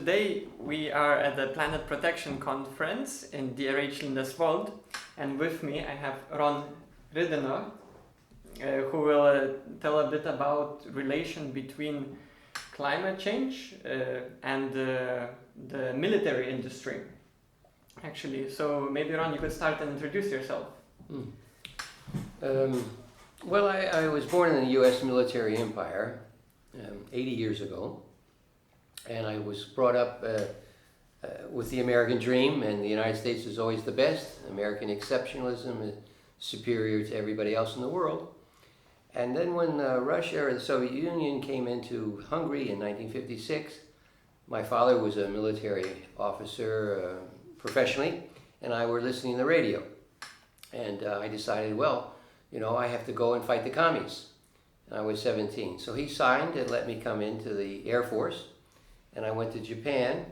today we are at the Planet Protection Conference in DRH Lindersvold, and with me I have Ridenour, who will tell a bit about relation between climate change and the military industry. Actually, so maybe Ron, you could start and introduce yourself. Well, I was born in the U.S. military empire 80 years ago, and I was brought up with the American dream, and the United States is always the best. American exceptionalism is superior to everybody else in the world. And then when Russia or the Soviet Union came into Hungary in 1956, my father was a military officer professionally, and I were listening to the radio. And I decided, well, you know, I have to go and fight the commies. And I was 17. So he signed and let me come into the Air Force. And I went to Japan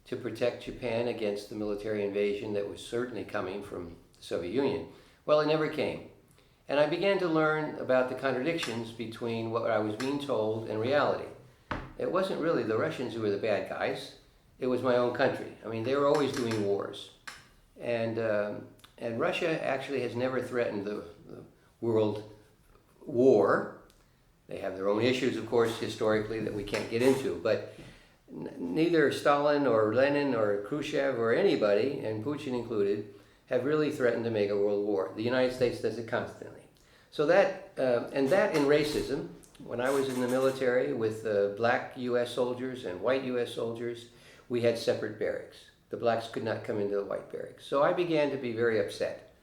to protect Japan against the military invasion that was certainly coming from the Soviet Union. Well, it never came. And I began to learn about the contradictions between what I was being told and reality. It wasn't really the Russians who were the bad guys. It was my own country. I mean, they were always doing wars. And Russia actually has never threatened the world war. They have their own issues, of course, historically that we can't get into. But neither Stalin or Lenin or Khrushchev or anybody, and Putin included, have really threatened to make a world war. The United States does it constantly. So that, and that in racism, when I was in the military with black U.S. soldiers and white U.S. soldiers, we had separate barracks. The blacks could not come into the white barracks. So I began to be very upset.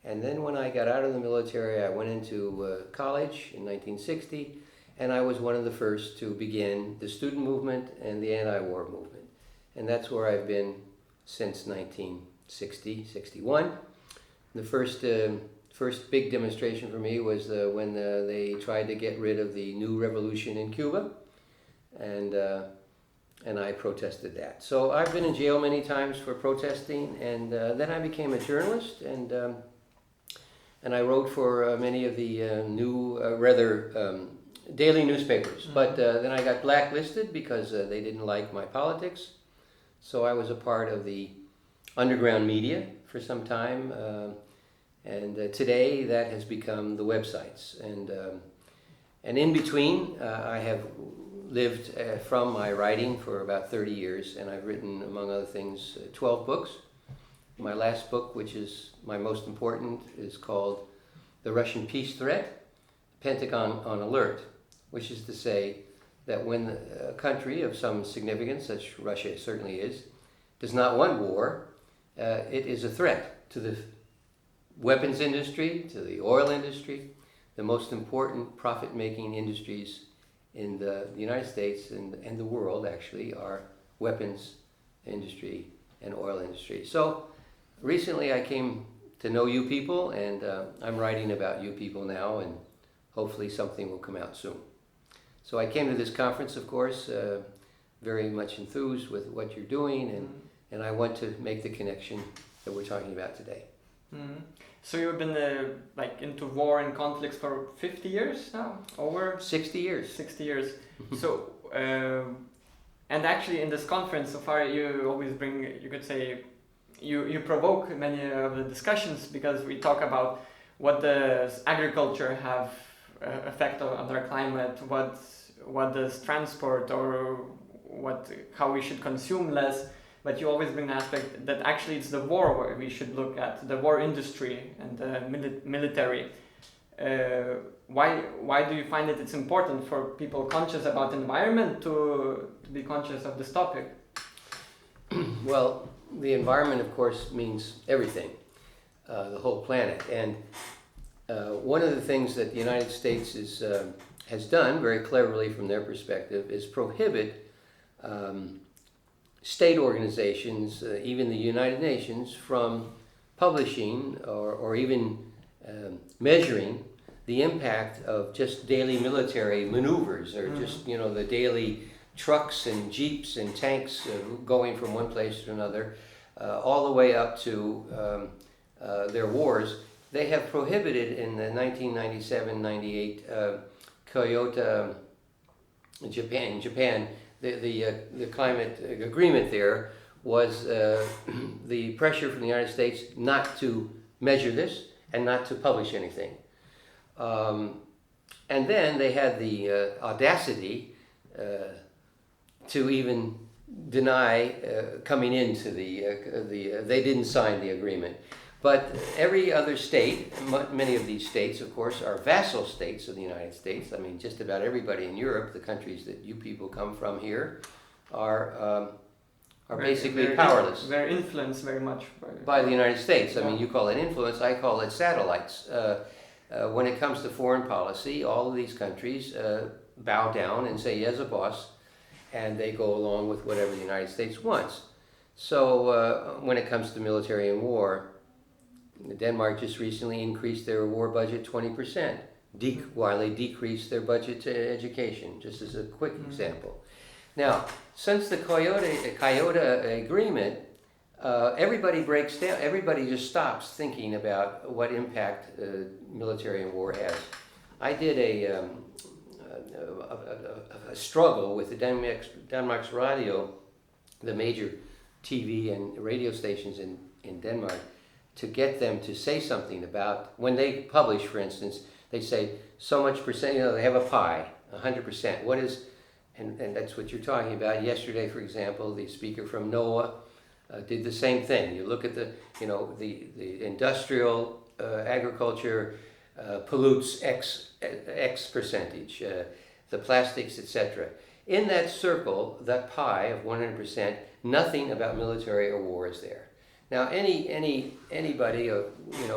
And then when I got out of the military, I went into college in 1960, and I was one of the first to begin the student movement and the anti-war movement. And that's where I've been since 1960, 61. The first big demonstration for me was when they tried to get rid of the new revolution in Cuba, and I protested that. So I've been in jail many times for protesting, and then I became a journalist, and I wrote for many of the daily newspapers. But then I got blacklisted because they didn't like my politics. So I was a part of the underground media for some time, and today that has become the websites. And in between, I have lived from my writing for about 30 years, and I've written, among other things, 12 books. My last book, which is my most important, is called The Russian Peace Threat, Pentagon on Alert, which is to say that when a country of some significance, such Russia certainly is, does not want war, it is a threat to the weapons industry, to the oil industry. The most important profit-making industries in the United States and the world actually are weapons industry and oil industry. So recently I came to know you people, and I'm writing about you people now, and hopefully something will come out soon. So I came to this conference, of course, very much enthused with what you're doing, and I want to make the connection that we're talking about today. Mm-hmm. So you've been into war and conflicts for 50 years now? Over? 60 years. 60 years. So, and actually in this conference so far you always bring, you could say, you provoke many of the discussions, because we talk about what does agriculture have effect on our climate, what does transport, or how we should consume less. But you always bring the aspect that actually it's the war where we should look at, the war industry and the military. Why do you find it's important for people conscious about environment to be conscious of this topic? Well, the environment, of course, means everything, the whole planet. And one of the things that the United States has done very cleverly from their perspective is prohibit state organizations, even the United Nations, from publishing or even measuring the impact of just daily military maneuvers, or just, you know, the daily trucks and jeeps and tanks going from one place to another, all the way up to their wars. They have prohibited in the 1997-98 Kyoto, Japan, the climate agreement there was the pressure from the United States not to measure this and not to publish anything. And then they had the audacity to even deny coming into they didn't sign the agreement. But every other state, many of these states, of course, are vassal states of the United States. I mean, just about everybody in Europe, the countries that you people come from here, are basically powerless. They're influenced very much by the United States. I mean, you call it influence, I call it satellites. When it comes to foreign policy, all of these countries bow down and say yes, a boss, and they go along with whatever the United States wants. So when it comes to military and war, Denmark just recently increased their war budget 20%, while they decreased their budget to education, just as a quick example. Now, since the Kyoto Agreement, everybody breaks down, everybody just stops thinking about what impact military and war has. I did a struggle with the Danmarks Radio, the major TV and radio stations in Denmark, to get them to say something about, when they publish, for instance, they say so much percent, they have a pie, 100%. What is, and that's what you're talking about. Yesterday, for example, the speaker from NOAA did the same thing. You look at the industrial agriculture pollutes X percentage, the plastics, etc. In that circle, that pie of 100%, nothing about military or war is there. Now, anybody,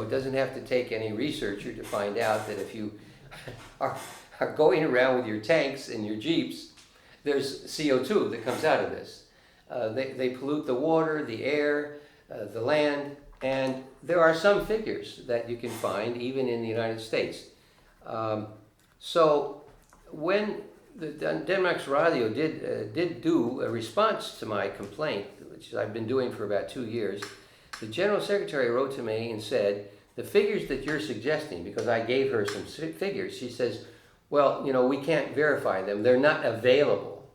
doesn't have to take any researcher to find out that if you are going around with your tanks and your jeeps, there's CO2 that comes out of this. They pollute the water, the air, the land, and there are some figures that you can find even in the United States. So when the Danmarks Radio did do a response to my complaint, which I've been doing for about 2 years, the General Secretary wrote to me and said, the figures that you're suggesting, because I gave her some figures, she says, well, we can't verify them. They're not available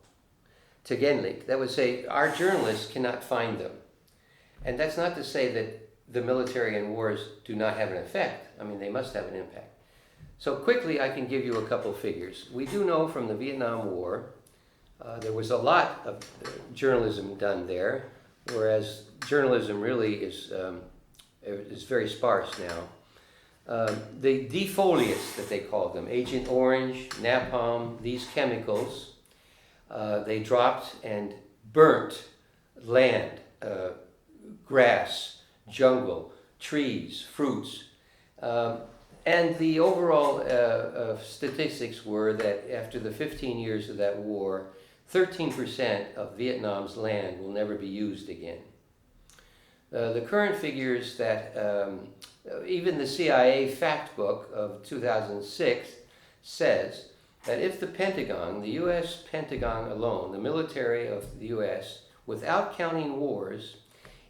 to Genlik. That would say our journalists cannot find them. And that's not to say that the military and wars do not have an effect. I mean, they must have an impact. So quickly, I can give you a couple figures. We do know from the Vietnam War, there was a lot of journalism done there, whereas journalism really is very sparse now. The defoliates that they called them, Agent Orange, napalm, these chemicals, they dropped and burnt land, grass, jungle, trees, fruits. And the overall statistics were that after the 15 years of that war, 13% of Vietnam's land will never be used again. The current figures that even the CIA fact book of 2006 says that if the Pentagon, the U.S. Pentagon alone, the military of the U.S., without counting wars,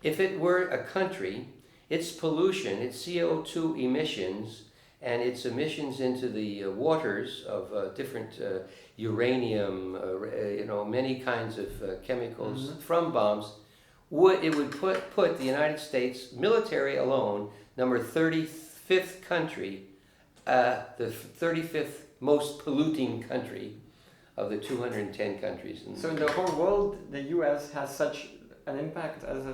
if it were a country, its pollution, its CO2 emissions, and its emissions into the waters of different uranium, many kinds of chemicals from bombs, it would put the United States military alone, number 35th country, the 35th most polluting country of the 210 countries. So in the whole world, the U.S. has such an impact as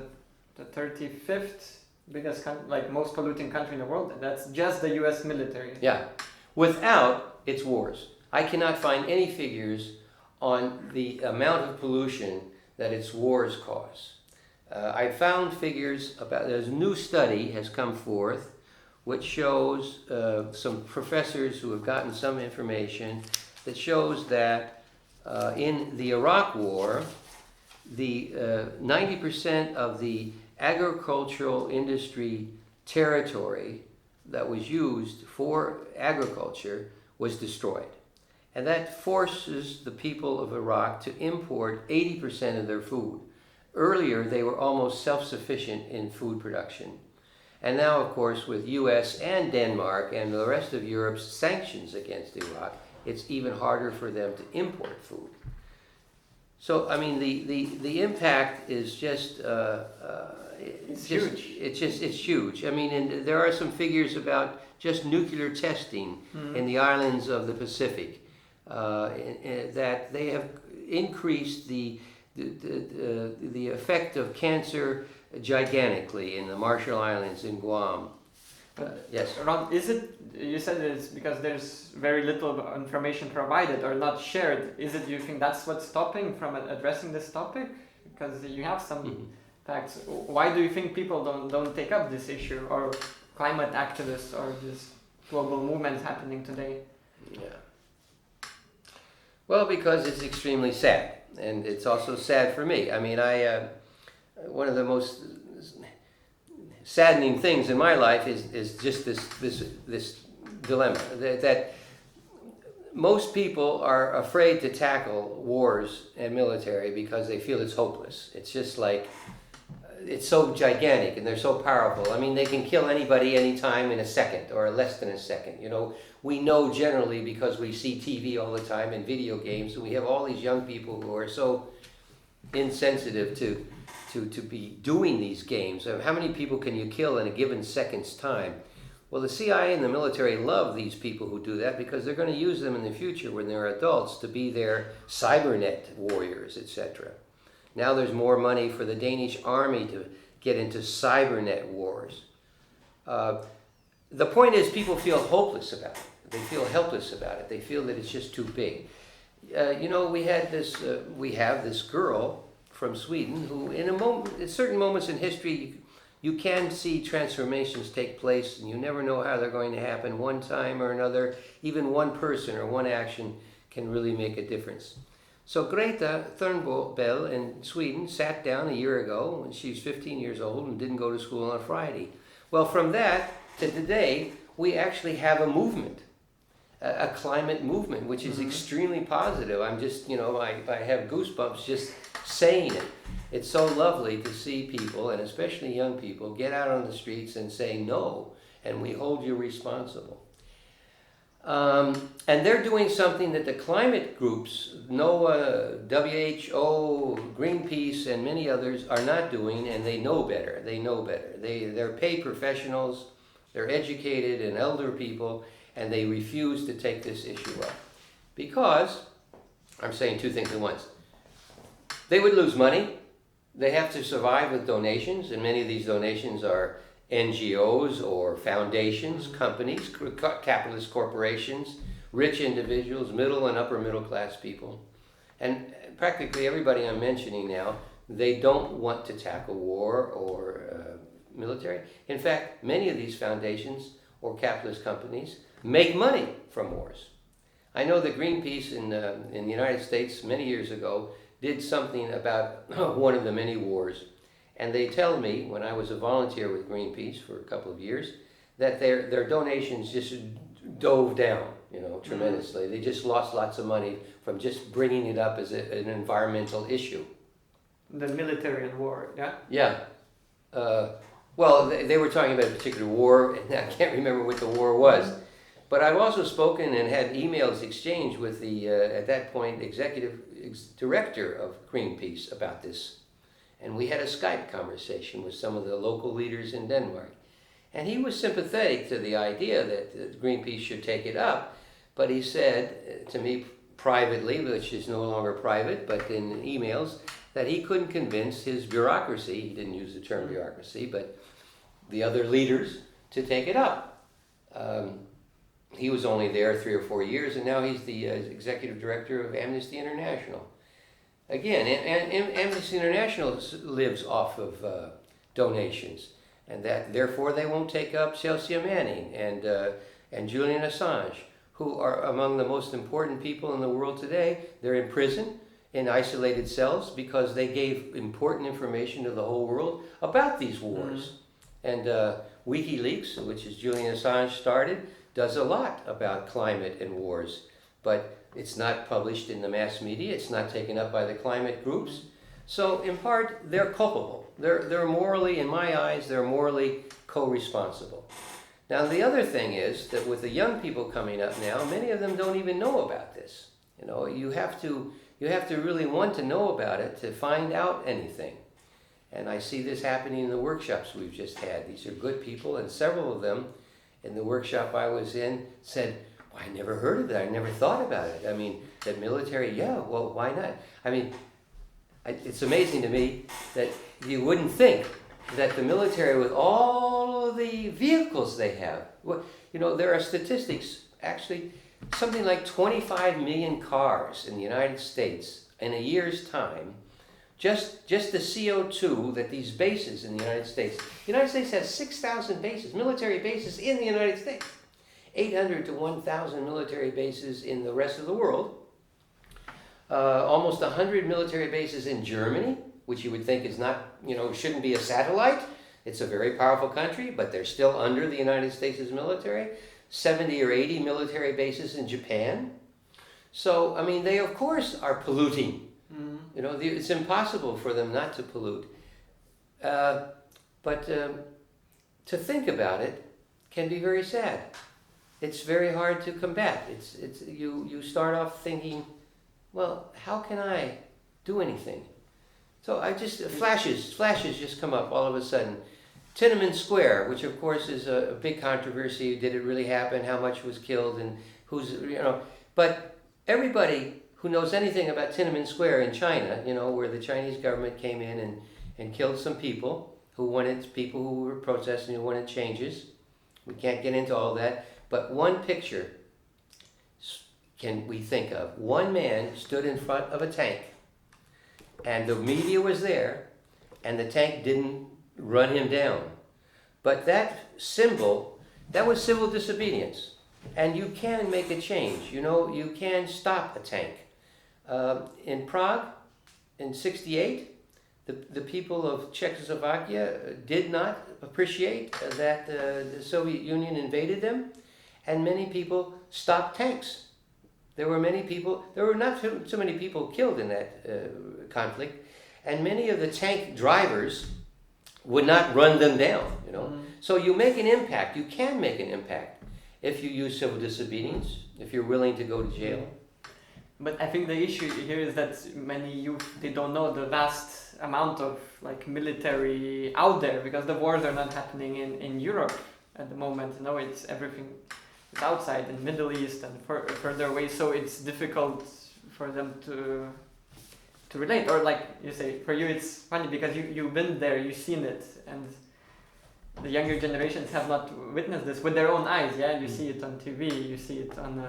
the 35th biggest most polluting country in the world, and that's just the U.S. military. Yeah, without its wars. I cannot find any figures on the amount of pollution that its wars cause. I found figures about, there's a new study has come forth which shows some professors who have gotten some information that shows that in the Iraq War, the 90% of the agricultural industry territory that was used for agriculture was destroyed. And that forces the people of Iraq to import 80% of their food. Earlier, they were almost self-sufficient in food production. And now, of course, with US and Denmark and the rest of Europe's sanctions against Iraq, it's even harder for them to import food. So, I mean, the impact is just, It's huge. It's huge. I mean, and there are some figures about just nuclear testing in the islands of the Pacific, that they have increased the effect of cancer gigantically in the Marshall Islands, in Guam. Yes. Ron, is it, you said it's because there's very little information provided or not shared. Is it, you think that's what's stopping from addressing this topic? Because you have some facts. Why do you think people don't take up this issue, or climate activists, or this global movements happening today? Yeah. Well, because it's extremely sad, and it's also sad for me. I mean, one of the most saddening things in my life is just this dilemma that most people are afraid to tackle wars and military because they feel it's hopeless. It's just like, it's so gigantic and they're so powerful. I mean, they can kill anybody anytime in a second or less than a second. You know, we know generally because we see TV all the time and video games, and we have all these young people who are so insensitive to be doing these games. How many people can you kill in a given second's time? Well, the CIA and the military love these people who do that because they're going to use them in the future when they're adults to be their cybernet warriors, etc. Now there's more money for the Danish army to get into cybernet wars. The point is, people feel hopeless about it. They feel helpless about it. They feel that it's just too big. You know, we have this girl from Sweden who, in certain moments in history, you can see transformations take place, and you never know how they're going to happen. One time or another, even one person or one action can really make a difference. So Greta Thunberg in Sweden sat down a year ago when she was 15 years old and didn't go to school on a Friday. Well, from that to today, we actually have a movement, a climate movement, which is extremely positive. I'm just, you know, I have goosebumps just saying it. It's so lovely to see people, and especially young people, get out on the streets and say no, and we hold you responsible. And they're doing something that the climate groups, NOAA, WHO, Greenpeace, and many others are not doing, and they know better. They know better. They're paid professionals, they're educated and elder people, and they refuse to take this issue up. Because, I'm saying two things at once. They would lose money. They have to survive with donations, and many of these donations are NGOs or foundations, companies, capitalist corporations, rich individuals, middle and upper middle class people. And practically everybody I'm mentioning now, they don't want to tackle war or military. In fact, many of these foundations or capitalist companies make money from wars. I know that Greenpeace in the United States many years ago did something about one of the many wars. And they tell me, when I was a volunteer with Greenpeace for a couple of years, that their donations just dove down, you know, tremendously. They just lost lots of money from just bringing it up as an environmental issue. The military and war, yeah? Yeah. Well, they were talking about a particular war, and I can't remember what the war was. But I've also spoken and had emails exchanged with the, at that point, executive director of Greenpeace about this. And we had a Skype conversation with some of the local leaders in Denmark. And he was sympathetic to the idea that Greenpeace should take it up. But he said to me privately, which is no longer private, but in emails, that he couldn't convince his bureaucracy, he didn't use the term bureaucracy, but the other leaders to take it up. He was only there 3 or 4 years, and now he's the executive director of Amnesty International. Again, and Amnesty International lives off of donations, and that therefore they won't take up Chelsea Manning and Julian Assange, who are among the most important people in the world today. They're in prison in isolated cells because they gave important information to the whole world about these wars. And WikiLeaks, which is Julian Assange started, does a lot about climate and wars, but it's not published in the mass media. It's not taken up by the climate groups. So in part, they're culpable. They're morally, in my eyes, they're morally co-responsible. Now the other thing is that with the young people coming up now, many of them don't even know about this. You know, you have to you have to really want to know about it to find out anything. And I see this happening in the workshops we've just had. These are good people, and several of them in the workshop I was in said, well, I never heard of that. I never thought about it. I mean, the military, yeah, well, why not? I mean, it's amazing to me that you wouldn't think that the military, with all of the vehicles they have, you know, there are statistics, actually, something like 25 million cars in the United States in a year's time. Just the CO2 that these bases in the United States has 6,000 bases, military bases in the United States, 800 to 1,000 military bases in the rest of the world, almost 100 military bases in Germany, which you would think is not, you know, shouldn't be a satellite. It's a very powerful country, but they're still under the United States' military. 70 or 80 military bases in Japan. So, I mean, they of course are polluting. You know, it's impossible for them not to pollute. But to think about it can be very sad. It's very hard to combat. You start off thinking, well, how can I do anything? So I just, flashes just come up all of a sudden. Tiananmen Square, which of course is a big controversy. Did it really happen? How much was killed? And who's, you know, but everybody who knows anything about Tiananmen Square in China, you know, where the Chinese government came in and killed some people who were protesting, who wanted changes. We can't get into all that, but one picture can we think of. One man stood in front of a tank, and the media was there, and the tank didn't run him down. But that symbol, that was civil disobedience. And you can make a change. You know, you can stop a tank. In Prague, in '68, the people of Czechoslovakia did not appreciate that the Soviet Union invaded them, and many people stopped tanks. There were not so many people killed in that conflict, and many of the tank drivers would not run them down, you know. So you make an impact. You can make an impact if you use civil disobedience, if you're willing to go to jail. But I think the issue here is that many youth, they don't know the vast amount of like military out there, because the wars are not happening in Europe at the moment. No, it's everything is outside in the Middle East and further away, so it's difficult for them to relate. Or like you say, for you it's funny because you've been there, you've seen it, and the younger generations have not witnessed this with their own eyes. Yeah, you see it on TV, you see it on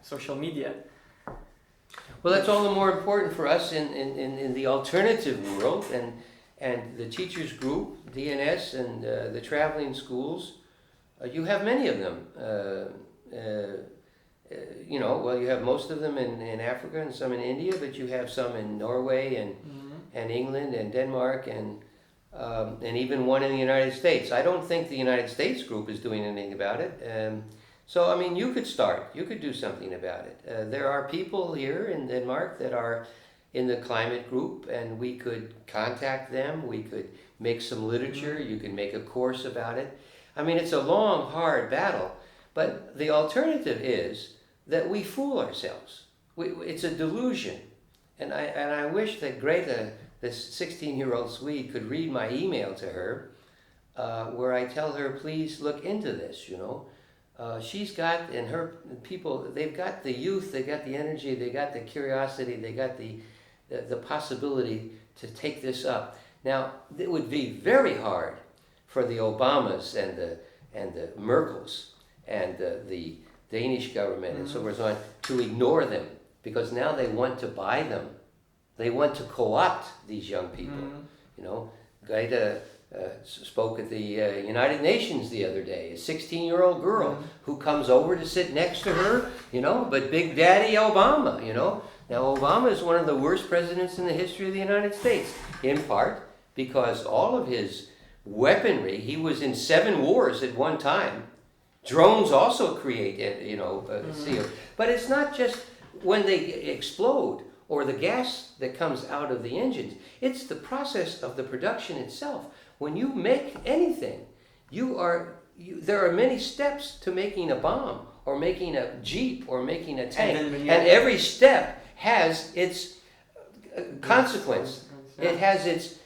social media. Well, that's all the more important for us in the alternative world, and the teachers group, DNS, and the traveling schools. You have many of them. You know, well, you have most of them in Africa and some in India, but you have some in Norway and England and Denmark and even one in the United States. I don't think the United States group is doing anything about it. So, I mean, you could start. You could do something about it. There are people here in Denmark that are in the climate group, and we could contact them. We could make some literature. You can make a course about it. I mean, it's a long, hard battle. But the alternative is that we fool ourselves. It's a delusion. And I wish that Greta, this 16-year-old Swede, could read my email to her, where I tell her, please look into this, you know. She's got, and her people, they've got the youth, they got the energy, they got the curiosity, they got the possibility to take this up. Now, it would be very hard for the Obamas and the Merkels and the Danish government and so forth and so on to ignore them, because now they want to buy them. They want to co-opt these young people. You know, Greta spoke at the United Nations the other day, a 16-year-old girl who comes over to sit next to her, you know, but Big Daddy Obama, you know. Now, Obama is one of the worst presidents in the history of the United States, in part because all of his weaponry, he was in 7 wars at one time. Drones also create, you know, CO. But it's not just when they explode or the gas that comes out of the engines. It's the process of the production itself. When you make anything, there are many steps to making a bomb or making a jeep or making a tank. And every step has its consequence. Yeah. It has its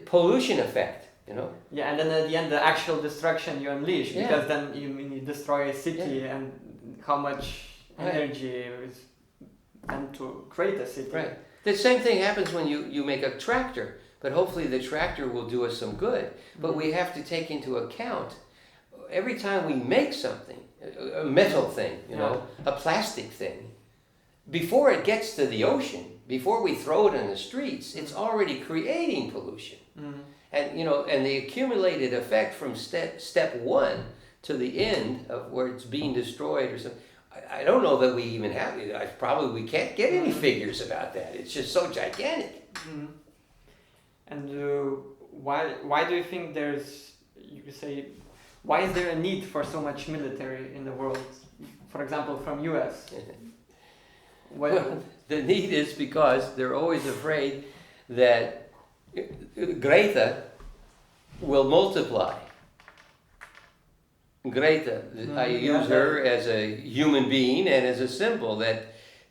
pollution effect, Yeah, and then at the end, the actual destruction you unleash, Yeah. because then you destroy a city, and how much Right. energy is meant to create a city. Right. The same thing happens when you make a tractor, but hopefully the tractor will do us some good. But we have to take into account every time we make something, a metal thing, a plastic thing, before it gets to the ocean, before we throw it in the streets, it's already creating pollution. And and the accumulated effect from step one to the end of where it's being destroyed or something. I don't know that we even have it. We can't get any figures about that. It's just so gigantic. And why do you think you could say, why is there a need for so much military in the world? For example, from US. Well, the need is because they're always afraid that Greta will multiply. Greta, I use her as a human being and as a symbol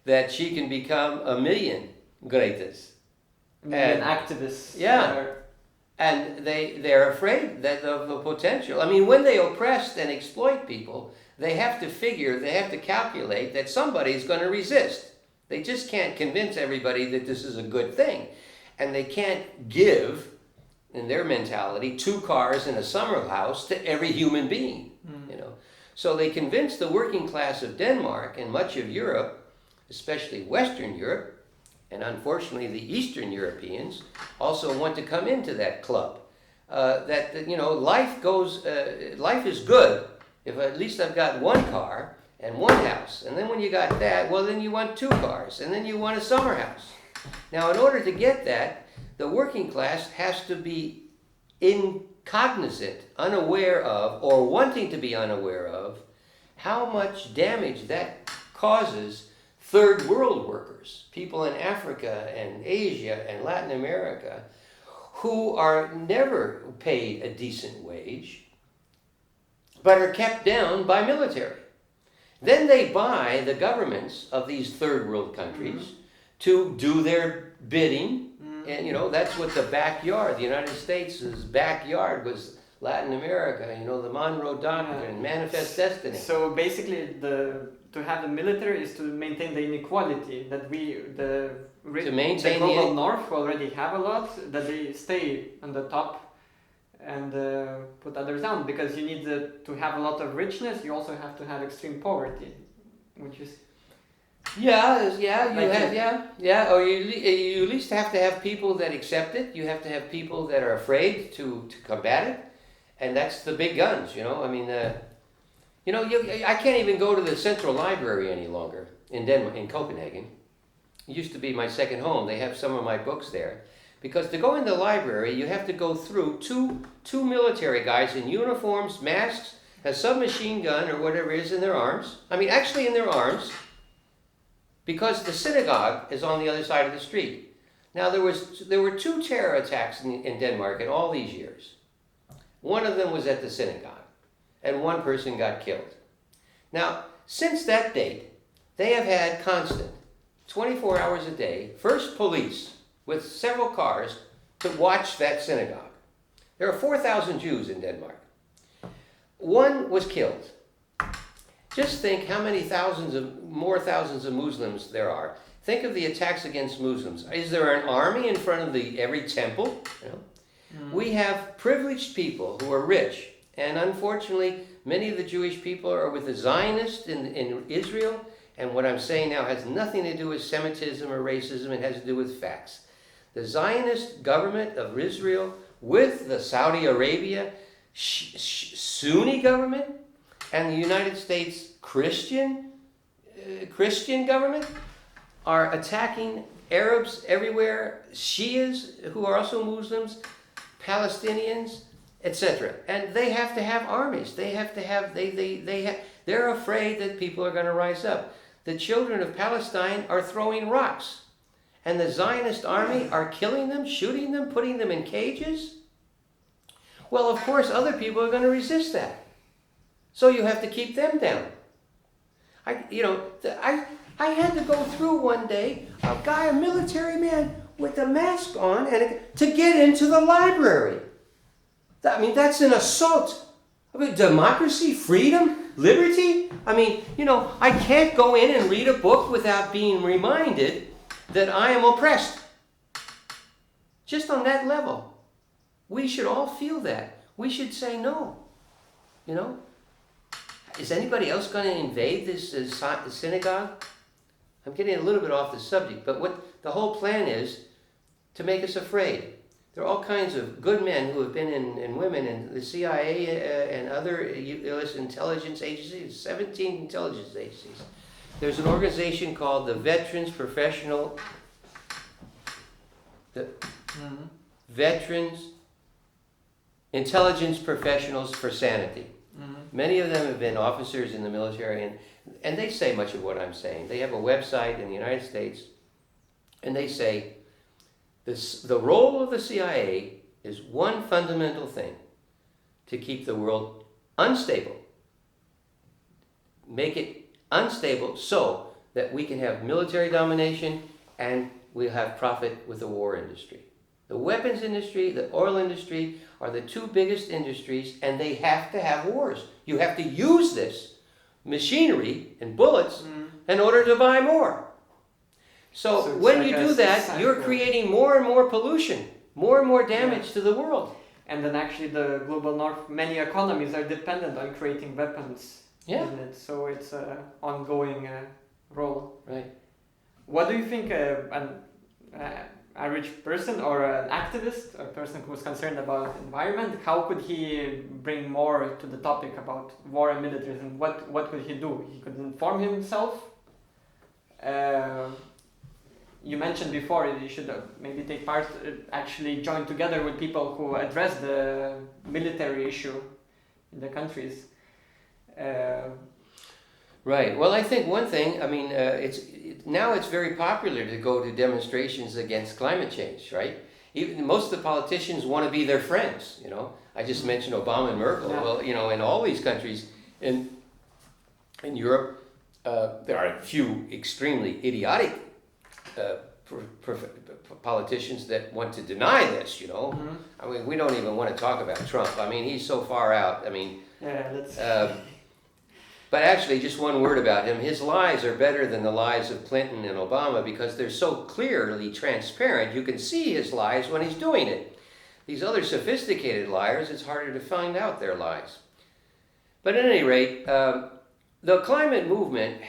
that she can become a million Gretas. And activists. Yeah. And they're afraid of the potential. I mean, when they oppress and exploit people, they have to calculate that somebody's going to resist. They just can't convince everybody that this is a good thing. And they can't give, in their mentality, 2 cars and a summer house to every human being. So they convinced the working class of Denmark and much of Europe, especially Western Europe, and unfortunately the Eastern Europeans also want to come into that club. Life is good if at least I've got 1 car and 1 house. And then when you got that, well, then you want 2 cars, and then you want a summer house. Now, in order to get that, the working class has to be cognizant, unaware of, or wanting to be unaware of, how much damage that causes third world workers, people in Africa and Asia and Latin America, who are never paid a decent wage, but are kept down by military. Then they buy the governments of these third world countries to do their bidding. And that's what the backyard, the United States' backyard was Latin America, the Monroe Doctrine, Manifest Destiny. So basically to have the military is to maintain the inequality that the global north who already have a lot, that they stay on the top and put others down, because you need to have a lot of richness, you also have to have extreme poverty, which is... Or you at least have to have people that accept it. You have to have people that are afraid to combat it, and that's the big guns. I mean, I can't even go to the Central Library any longer in Denmark, in Copenhagen. It used to be my second home. They have some of my books there, because to go in the library, you have to go through two military guys in uniforms, masks, a submachine gun or whatever it is in their arms. I mean, actually in their arms. Because the synagogue is on the other side of the street. Now, there were 2 terror attacks in Denmark in all these years. One of them was at the synagogue, and 1 person got killed. Now, since that date, they have had constant, 24 hours a day, first police with several cars to watch that synagogue. There are 4,000 Jews in Denmark. 1 was killed. Just think how many thousands of Muslims there are. Think of the attacks against Muslims. Is there an army in front of every temple? We have privileged people who are rich, and unfortunately, many of the Jewish people are with the Zionists in Israel, and what I'm saying now has nothing to do with Semitism or racism. It has to do with facts. The Zionist government of Israel with the Saudi Arabia Sunni government and the United States Christian government are attacking Arabs everywhere, Shias who are also Muslims, Palestinians, etc. And they have to have armies. They're afraid that people are going to rise up. The children of Palestine are throwing rocks, and the Zionist army are killing them, shooting them, putting them in cages. Well, of course, other people are going to resist that. So you have to keep them down. I had to go through one day, a military man with a mask on, to get into the library. I mean, that's an assault. I mean, democracy, freedom, liberty. I mean, I can't go in and read a book without being reminded that I am oppressed. Just on that level. We should all feel that. We should say no. Is anybody else going to invade this synagogue? I'm getting a little bit off the subject, but what the whole plan is to make us afraid. There are all kinds of good men who have been and women in the CIA and other U.S. intelligence agencies, 17 intelligence agencies. There's an organization called the Veterans Intelligence Professionals for Sanity. Mm-hmm. Many of them have been officers in the military, and they say much of what I'm saying. They have a website in the United States, and they say the role of the CIA is one fundamental thing: to keep the world unstable. Make it unstable so that we can have military domination and we'll have profit with the war industry. The weapons industry, the oil industry are the two biggest industries, and they have to have wars. You have to use this machinery and bullets in order to buy more. So when you do that, you're creating more and more pollution, more and more damage to the world. And then actually the global north, many economies are dependent on creating weapons. Yeah. Isn't it? So it's an ongoing role. Right. What do you think a rich person or an activist, a person who's concerned about environment, how could he bring more to the topic about war and militarism? What could he do? He could inform himself. You mentioned before you should maybe take part, actually join together with people who address the military issue in the countries. Right. Well, I think one thing, now it's very popular to go to demonstrations against climate change, right? Even most of the politicians want to be their friends, I just mentioned Obama and Merkel. Yeah. Well, in all these countries in Europe, there are a few extremely idiotic politicians that want to deny this, Mm-hmm. I mean, we don't even want to talk about Trump. I mean, he's so far out. I mean, but actually, just one word about him. His lies are better than the lies of Clinton and Obama because they're so clearly transparent. You can see his lies when he's doing it. These other sophisticated liars, it's harder to find out their lies. But at any rate, the climate movement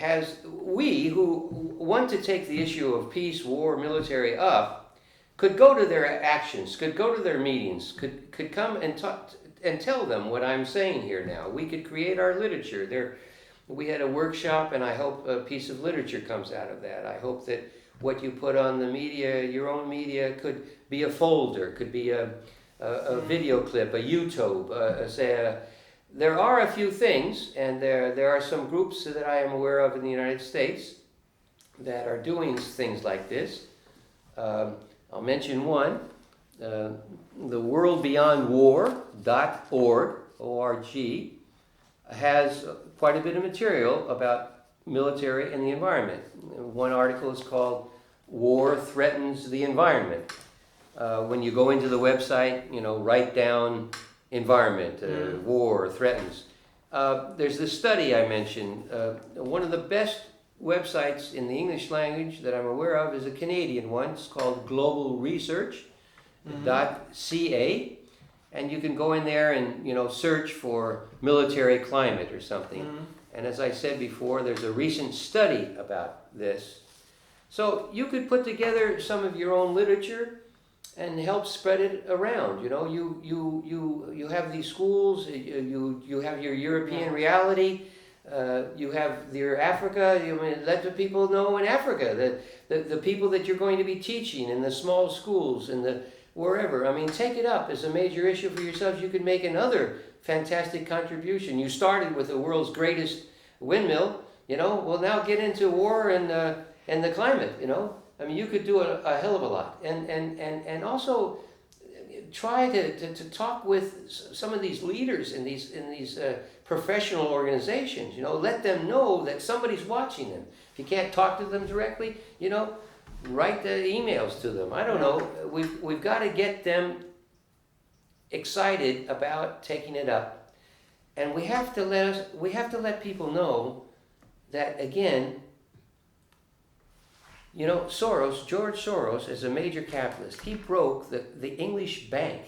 we who want to take the issue of peace, war, military up, could go to their actions, could go to their meetings, could come and talk and tell them what I'm saying here now. We could create our literature. We had a workshop, and I hope a piece of literature comes out of that. I hope that what you put on the media, your own media, could be a folder, could be a video clip, a YouTube, there are a few things, and there are some groups that I am aware of in the United States that are doing things like this. I'll mention one, the worldbeyondwar.org, O-R-G, has quite a bit of material about military and the environment. One article is called War Threatens the Environment. When you go into the website, write down environment, war threatens. There's this study I mentioned. One of the best websites in the English language that I'm aware of is a Canadian one. It's called globalresearch.ca. And you can go in there and search for military climate or something. Mm-hmm. And as I said before, there's a recent study about this. So you could put together some of your own literature and help spread it around. You have these schools. You have your European reality. You have your Africa. Let the people know in Africa the people that you're going to be teaching in the small schools and wherever. Take it up as a major issue for yourselves. You could make another fantastic contribution. You started with the world's greatest windmill, well, now get into war and the climate, you could do a hell of a lot. And also try to talk with some of these leaders in these professional organizations. Let them know that somebody's watching them. If you can't talk to them directly, write the emails to them. I don't know. We've got to get them excited about taking it up, and we have to let people know that, again, George Soros is a major capitalist. He broke the English bank,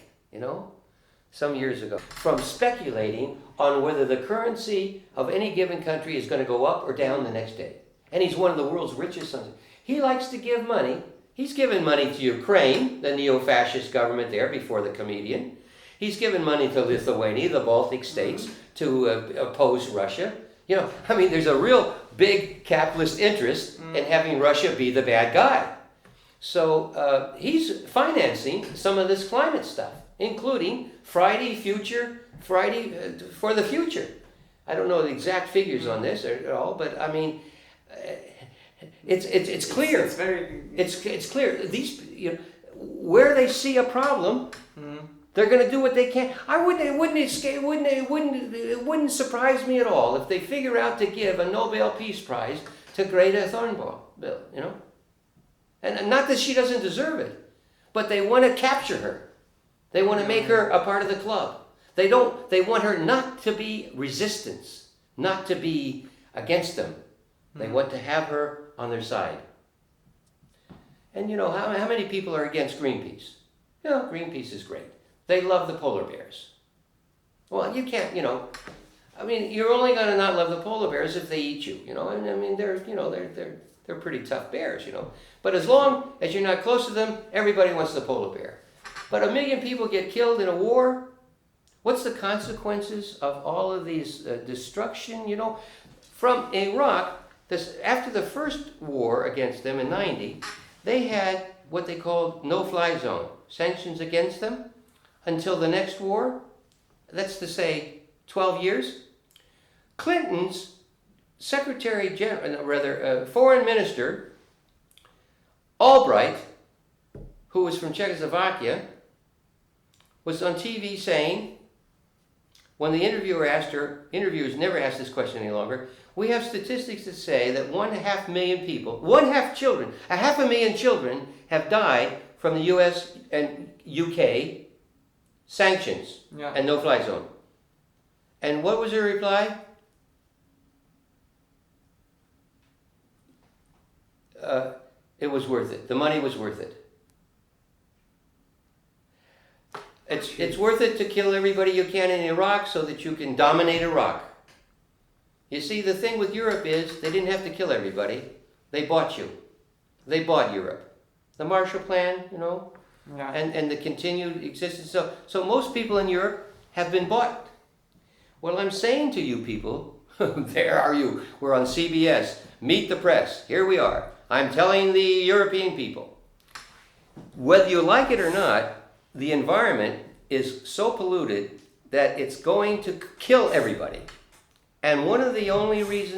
some years ago, from speculating on whether the currency of any given country is going to go up or down the next day. And he's one of the world's richest sons. He likes to give money. He's given money to Ukraine, the neo-fascist government there before the comedian. He's given money to Lithuania, the Baltic states, to oppose Russia. There's a real big capitalist interest in having Russia be the bad guy. So he's financing some of this climate stuff, including Friday for the future. I don't know the exact figures on this at all, but it's clear. It's clear. These, where they see a problem, they're going to do what they can. It wouldn't surprise me at all if they figure out to give a Nobel Peace Prize to Greta Thunberg. And not that she doesn't deserve it, but they want to capture her. They want to make her a part of the club. They want her not to be resistance, not to be against them. They want to have her on their side. And how many people are against Greenpeace? Greenpeace is great. They love the polar bears. Well, you can't, you're only going to not love the polar bears if they eat you, they're pretty tough bears, But as long as you're not close to them, everybody wants the polar bear. But 1 million people get killed in a war. What's the consequences of all of these destruction, From Iraq, after the first war against them in 90, they had what they called no-fly zone, sanctions against them until the next war. That's to say 12 years. Clinton's foreign minister, Albright, who was from Czechoslovakia, was on TV saying, when the interviewers never asked this question any longer, we have statistics that say that 1.5 million people, 500,000 children have died from the US and UK sanctions and no-fly zone. And what was her reply? It was worth it. The money was worth it. It's worth it to kill everybody you can in Iraq so that you can dominate Iraq. You see, the thing with Europe is they didn't have to kill everybody. They bought you. They bought Europe. The Marshall Plan, and the continued existence. So most people in Europe have been bought. Well, I'm saying to you people, there are you. We're on CBS. Meet the press. Here we are. I'm telling the European people, whether you like it or not, the environment is so polluted that it's going to kill everybody. And one of the only ways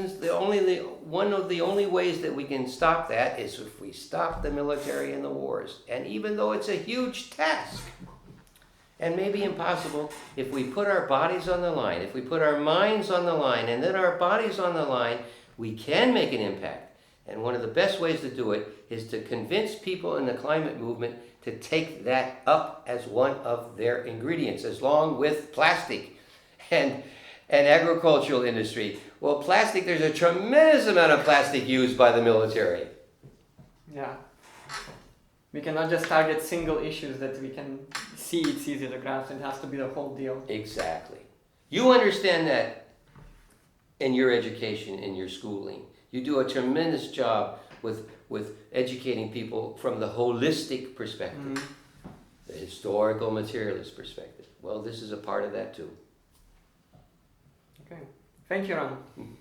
that we can stop that is if we stop the military and the wars. And even though it's a huge task and maybe impossible, if we put our bodies on the line, if we put our minds on the line and then our bodies on the line, we can make an impact. And one of the best ways to do it is to convince people in the climate movement to take that up as one of their ingredients, along with plastic and agricultural industry. Well, plastic, there's a tremendous amount of plastic used by the military. Yeah. We cannot just target single issues that we can see it's easy to grasp. It has to be the whole deal. Exactly. You understand that in your education, in your schooling. You do a tremendous job with educating people from the holistic perspective, the historical materialist perspective. Well, this is a part of that too. Okay. Thank you, Ron.